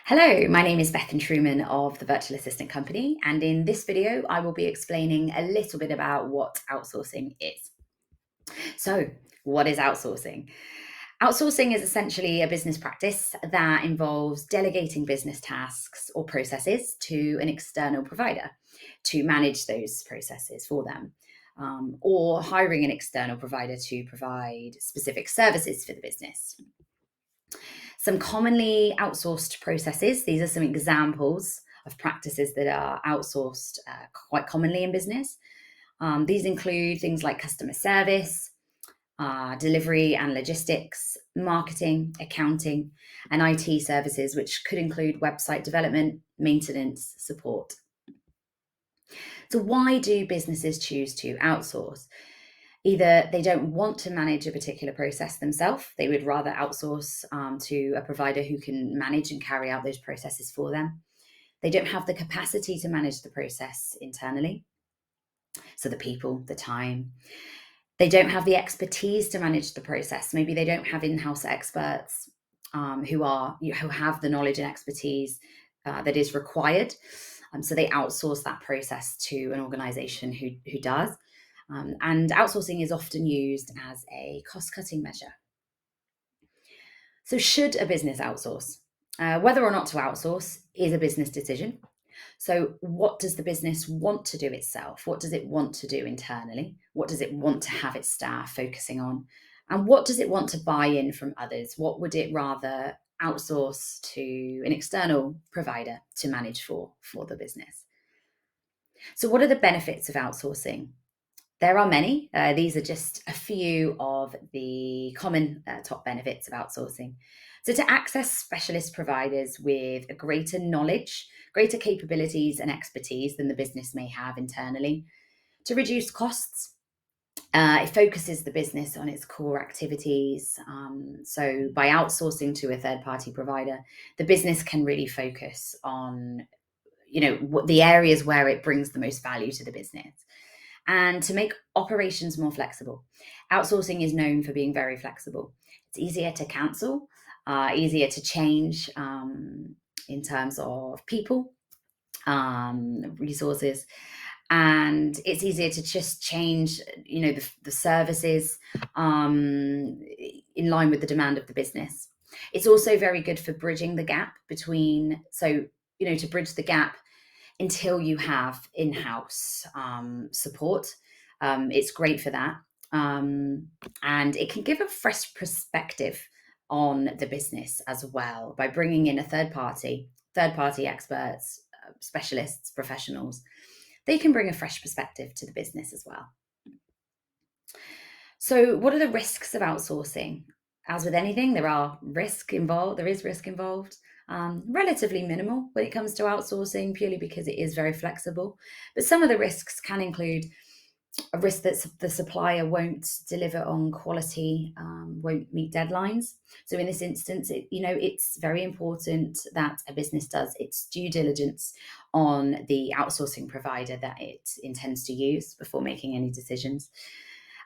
Hello, my name is Bethan Truman of the Virtual Assistant Company, and in this video, I will be explaining a little bit about what outsourcing is. So, what is outsourcing? Outsourcing is essentially a business practice that involves delegating business tasks or processes to an external provider to manage those processes for them, or hiring an external provider to provide specific services for the business. Some commonly outsourced processes, these are some examples of practices that are outsourced quite commonly in business. These include things like customer service, delivery and logistics, marketing, accounting, and IT services, which could include website development, maintenance, support. So, why do businesses choose to outsource? Either they don't want to manage a particular process themselves, they would rather outsource to a provider who can manage and carry out those processes for them. They don't have the capacity to manage the process internally, so the people, the time. They don't have the expertise to manage the process. Maybe they don't have in-house experts who have the knowledge and expertise that is required. So they outsource that process to an organization who does. And outsourcing is often used as a cost-cutting measure. So should a business outsource? Whether or not to outsource is a business decision. So what does the business want to do itself? What does it want to do internally? What does it want to have its staff focusing on? And what does it want to buy in from others? What would it rather outsource to an external provider to manage for the business? So what are the benefits of outsourcing? There are many. These are just a few of the common top benefits of outsourcing. So, to access specialist providers with a greater knowledge, greater capabilities, and expertise than the business may have internally. To reduce costs, it focuses the business on its core activities. So, by outsourcing to a third party provider, the business can really focus on what the areas where it brings the most value to the business. And to make operations more flexible, outsourcing is known for being very flexible. It's easier to cancel, easier to change in terms of people, resources, and it's easier to just change, the services in line with the demand of the business. It's also very good for bridging the gap between, to bridge the gap until you have in-house support. It's great for that. And it can give a fresh perspective on the business as well by bringing in a third party experts, specialists, professionals. They can bring a fresh perspective to the business as well. So, what are the risks of outsourcing? As with anything, there is risk involved. Relatively minimal when it comes to outsourcing, purely because it is very flexible. But some of the risks can include a risk that the supplier won't deliver on quality, won't meet deadlines. So in this instance, it's very important that a business does its due diligence on the outsourcing provider that it intends to use before making any decisions.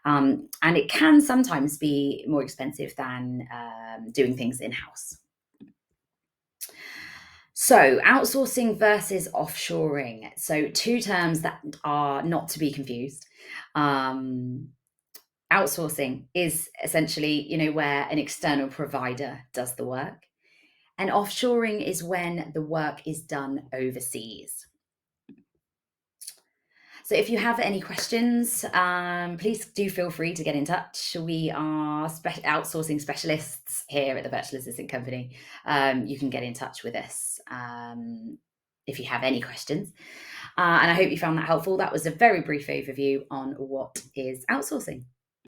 And it can sometimes be more expensive than doing things in-house. So, outsourcing versus offshoring. So, two terms that are not to be confused. Um, Outsourcing is essentially, where an external provider does the work, and offshoring is when the work is done overseas. So, if you have any questions, please do feel free to get in touch. We are outsourcing specialists here at the Virtual Assistant Company. You can get in touch with us if you have any questions. And I hope you found that helpful. That was a very brief overview on what is outsourcing.